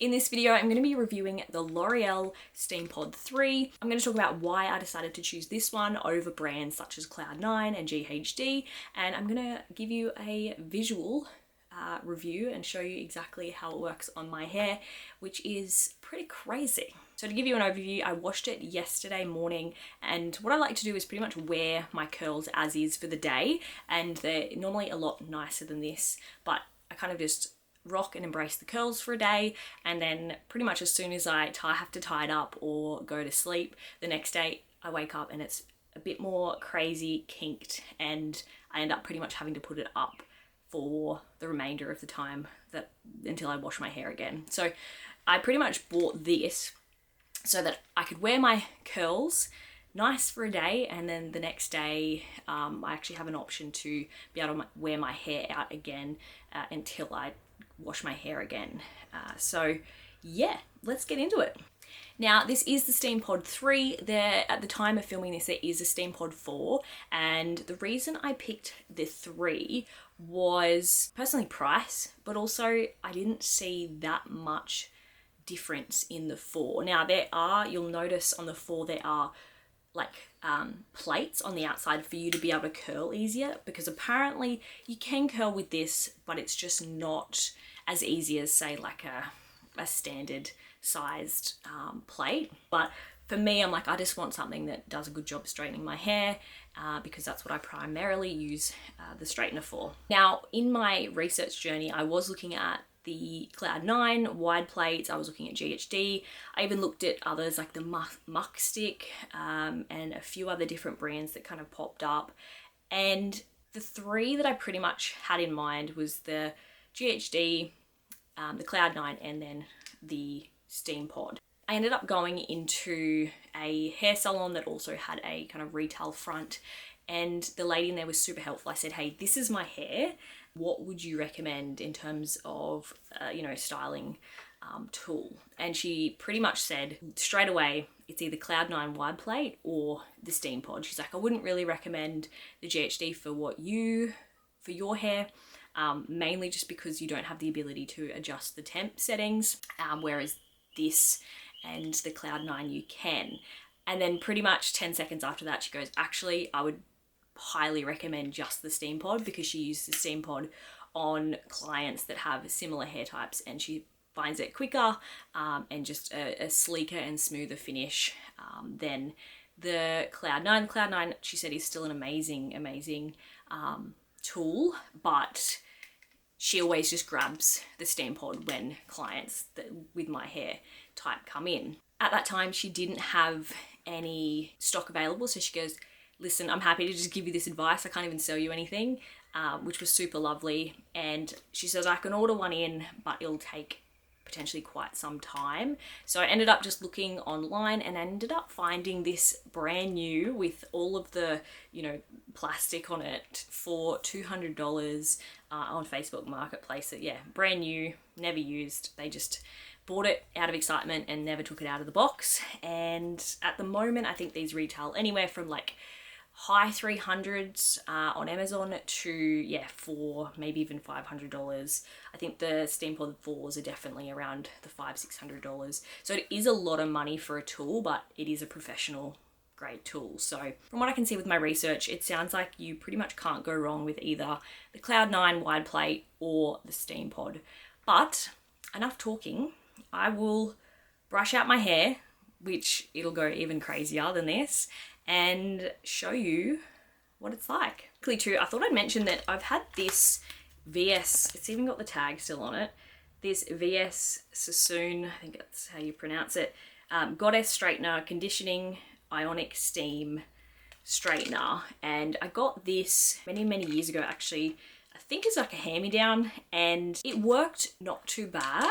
In this video, I'm going to be reviewing the L'Oréal Steampod 3. I'm going to talk about why I decided to choose this one over brands such as Cloud Nine and GHD, and I'm going to give you a visual review and show you exactly how it works on my hair, which is pretty crazy. So to give you an overview, I washed it yesterday morning, and what I like to do is pretty much wear my curls as is for the day, and they're normally a lot nicer than this, but I kind of just rock and embrace the curls for a day, and then pretty much as soon as I have to tie it up or go to sleep, the next day I wake up and it's a bit more crazy kinked, and I end up pretty much having to put it up for the remainder of the time until I wash my hair again. So I pretty much bought this so that I could wear my curls nice for a day, and then the next day I actually have an option to be able to wear my hair out again until I wash my hair again. So yeah, let's get into it. Now, this is the Steampod 3. At the time of filming this, there is a Steampod 4, and the reason I picked the 3 was personally price, but also I didn't see that much difference in the 4. Now, you'll notice on the 4 there are like plates on the outside for you to be able to curl easier, because apparently you can curl with this, but it's just not as easy as, say, like a standard sized plate. But for me, I'm like, I just want something that does a good job straightening my hair, because that's what I primarily use the straightener for. Now, in my research journey, I was looking at the Cloud Nine wide plates, I was looking at GHD, I even looked at others like the Muck Stick, and a few other different brands that kind of popped up. And the 3 that I pretty much had in mind was the GHD, the Cloud Nine, and then the Steampod. I ended up going into a hair salon that also had a kind of retail front, and the lady in there was super helpful. I said, hey, this is my hair. What would you recommend in terms of, styling tool? And she pretty much said straight away, it's either Cloud Nine wide plate or the Steampod. She's like, I wouldn't really recommend the GHD for your hair, mainly just because you don't have the ability to adjust the temp settings, whereas this and the Cloud Nine you can. And then pretty much 10 seconds after that, she goes, actually, I would highly recommend just the Steampod, because she used the Steampod on clients that have similar hair types, and she finds it quicker and just a sleeker and smoother finish than the Cloud Nine. The Cloud Nine, she said, is still an amazing tool, but she always just grabs the Steampod when clients with my hair type come in. At that time, she didn't have any stock available, so she goes, listen, I'm happy to just give you this advice. I can't even sell you anything, which was super lovely. And she says, I can order one in, but it'll take potentially quite some time. So I ended up just looking online and ended up finding this brand new with all of the, plastic on it for $200 on Facebook Marketplace. Yeah, brand new, never used. They just bought it out of excitement and never took it out of the box. And at the moment, I think these retail anywhere from like high 300s on Amazon to $400, maybe even $500. I think the Steampod 4s are definitely around the $500-600. So it is a lot of money for a tool, but it is a professional grade tool. So from what I can see with my research, it sounds like you pretty much can't go wrong with either the Cloud Nine wide plate or the Steampod. But enough talking, I will brush out my hair, which it'll go even crazier than this, and show you what it's like. Quickly too, I thought I'd mention that I've had this VS, it's even got the tag still on it, this VS Sassoon, I think that's how you pronounce it, Goddess Straightener Conditioning Ionic Steam Straightener. And I got this many years ago, actually. I think it's like a hand-me-down, and it worked not too bad.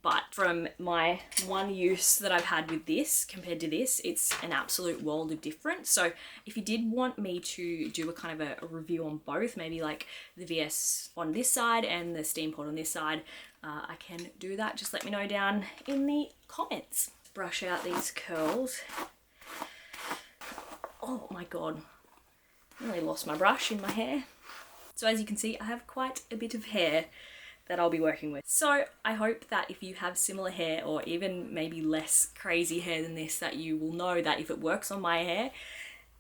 But from my one use that I've had with this compared to this, it's an absolute world of difference. So if you did want me to do a kind of a review on both, maybe like the VS on this side and the Steampod on this side, I can do that. Just let me know down in the comments. Brush out these curls. Oh my God, I nearly lost my brush in my hair. So as you can see, I have quite a bit of hair. that I'll be working with. So I hope that if you have similar hair or even maybe less crazy hair than this, that you will know that if it works on my hair,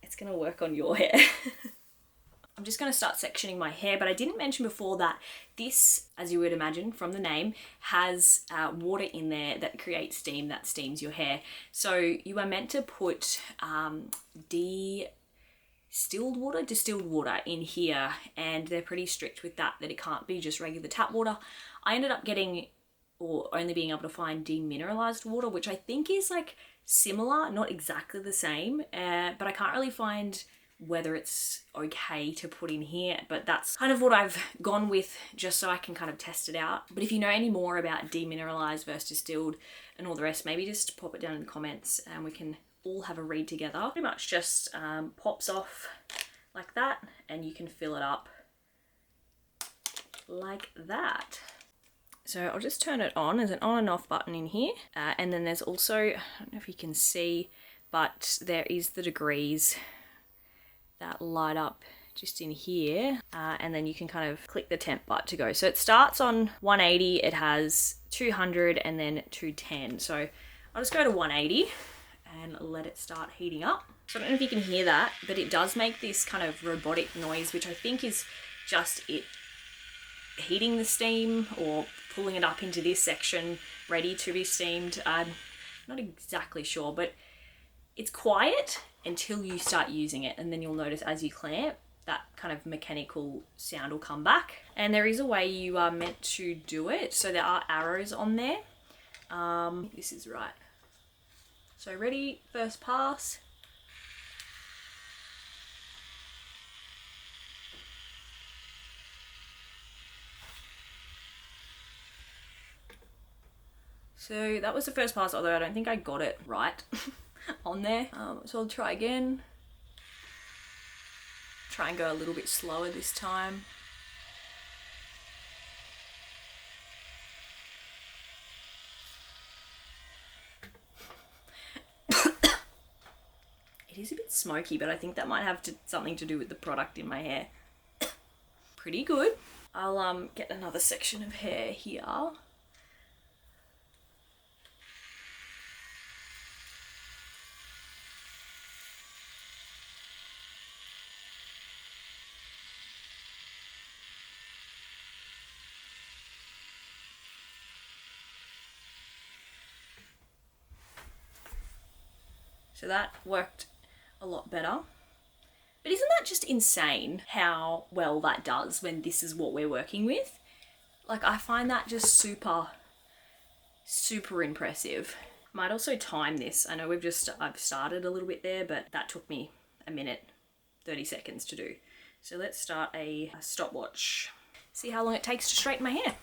it's gonna work on your hair. I'm just going to start sectioning my hair, but I didn't mention before that this, as you would imagine from the name, has water in there that creates steam that steams your hair. So you are meant to put distilled water in here, and they're pretty strict with that it can't be just regular tap water. I ended up getting, or only being able to find, demineralized water, which I think is like similar, not exactly the same, but I can't really find whether it's okay to put in here, but that's kind of what I've gone with just so I can kind of test it out. But if you know any more about demineralized versus distilled and all the rest, maybe just pop it down in the comments and we can all have a read together. Pretty much just pops off like that, and you can fill it up like that. So I'll just turn it on. There's an on and off button in here, and then there's also, I don't know if you can see, but there is the degrees that light up just in here, and then you can kind of click the temp button to go. So it starts on 180, it has 200 and then 210. So I'll just go to 180 and let it start heating up. So I don't know if you can hear that, but it does make this kind of robotic noise, which I think is just it heating the steam or pulling it up into this section ready to be steamed. I'm not exactly sure, but it's quiet until you start using it, and then you'll notice as you clamp, that kind of mechanical sound will come back. And there is a way you are meant to do it. So there are arrows on there. This is right. So ready, first pass. So that was the first pass, although I don't think I got it right on there. So I'll try again. Try and go a little bit slower this time. It is a bit smoky, but I think that might have something to do with the product in my hair. Pretty good. I'll get another section of hair here. So that worked a lot better. But isn't that just insane how well that does when this is what we're working with? Like, I find that just super, super impressive. Might also time this. I know I've started a little bit there, but that took me a minute, 30 seconds to do. So let's start a stopwatch. See how long it takes to straighten my hair.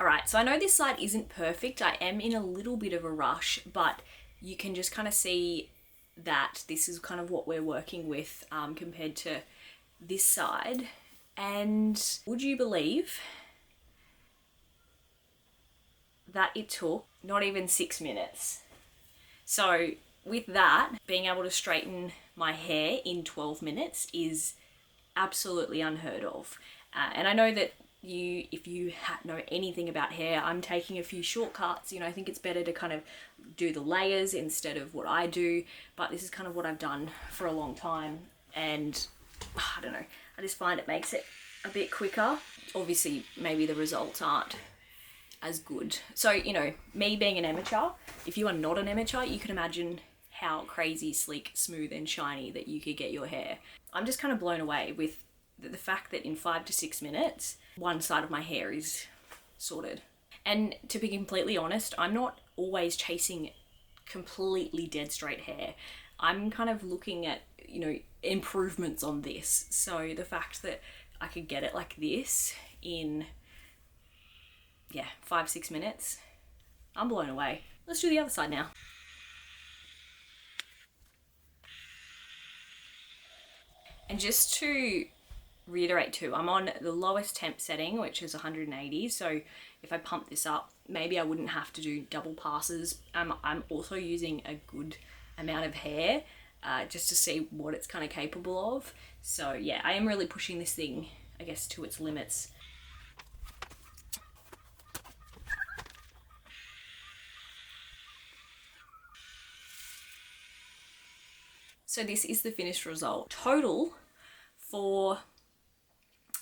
Alright, so I know this side isn't perfect. I am in a little bit of a rush, but you can just kind of see that this is kind of what we're working with compared to this side. And would you believe that it took not even 6 minutes? So with that, being able to straighten my hair in 12 minutes is absolutely unheard of. And I know that if you know anything about hair, I'm taking a few shortcuts. You know, I think it's better to kind of do the layers instead of what I do, but this is kind of what I've done for a long time, and I don't know, I just find it makes it a bit quicker. Obviously, maybe the results aren't as good. So, you know, me being an amateur, if you are not an amateur, you can imagine how crazy, sleek, smooth and shiny that you could get your hair. I'm just kind of blown away with the fact that in 5 to 6 minutes, one side of my hair is sorted. And to be completely honest, I'm not always chasing completely dead straight hair. I'm kind of looking at, you know, improvements on this. So the fact that I could get it like this in, 5-6 minutes, I'm blown away. Let's do the other side now. And just to reiterate too, I'm on the lowest temp setting, which is 180. So if I pump this up, maybe I wouldn't have to do double passes. I'm also using a good amount of hair just to see what it's kind of capable of. So yeah, I am really pushing this thing, I guess, to its limits. So this is the finished result. Total for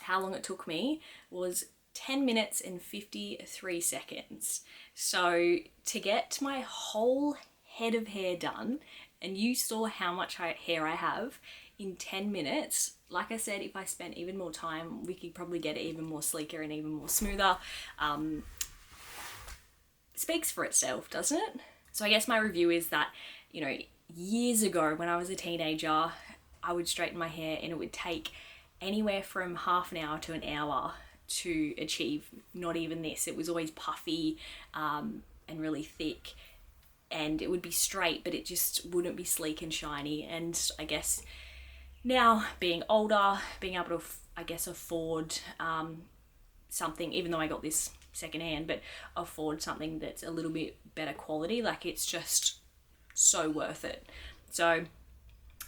how long it took me was 10 minutes and 53 seconds. So to get my whole head of hair done, and you saw how much hair I have, in 10 minutes, like I said, if I spent even more time, we could probably get it even more sleeker and even more smoother. Speaks for itself, doesn't it? So I guess my review is that, you know, years ago when I was a teenager, I would straighten my hair and it would take anywhere from half an hour to an hour to achieve not even this. It was always puffy and really thick, and it would be straight, but it just wouldn't be sleek and shiny. And I guess now, being older, being able to, I guess, afford something, even though I got this secondhand, but afford something that's a little bit better quality, like it's just so worth it. So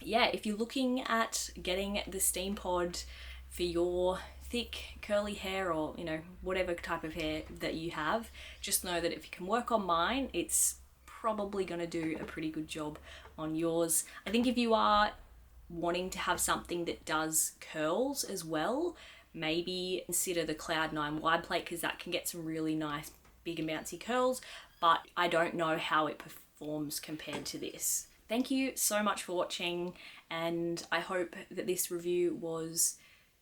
yeah, if you're looking at getting the Steampod for your thick curly hair, or you know, whatever type of hair that you have, just know that if you can work on mine, it's probably going to do a pretty good job on yours. I think if you are wanting to have something that does curls as well, maybe consider the Cloud Nine wide plate, because that can get some really nice big and bouncy curls, but I don't know how it performs compared to this. Thank you so much for watching, and I hope that this review was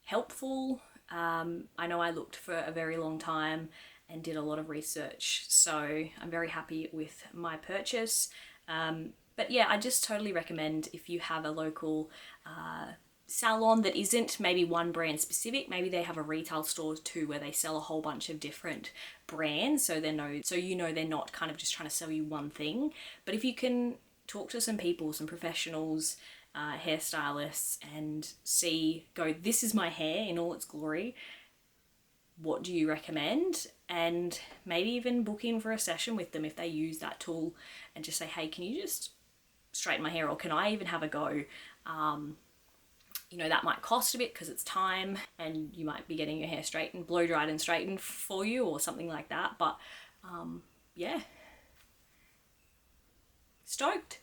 helpful. I know I looked for a very long time and did a lot of research, so I'm very happy with my purchase. But yeah, I just totally recommend, if you have a local salon that isn't maybe one brand specific, maybe they have a retail store too where they sell a whole bunch of different brands, so you know they're not kind of just trying to sell you one thing. But if you can talk to some people, some professionals, hairstylists, and go, this is my hair in all its glory, what do you recommend? And maybe even book in for a session with them if they use that tool, and just say, hey, can you just straighten my hair, or can I even have a go? You know, that might cost a bit because it's time, and you might be getting your hair straightened, blow dried and straightened for you, or something like that. But yeah, stoked.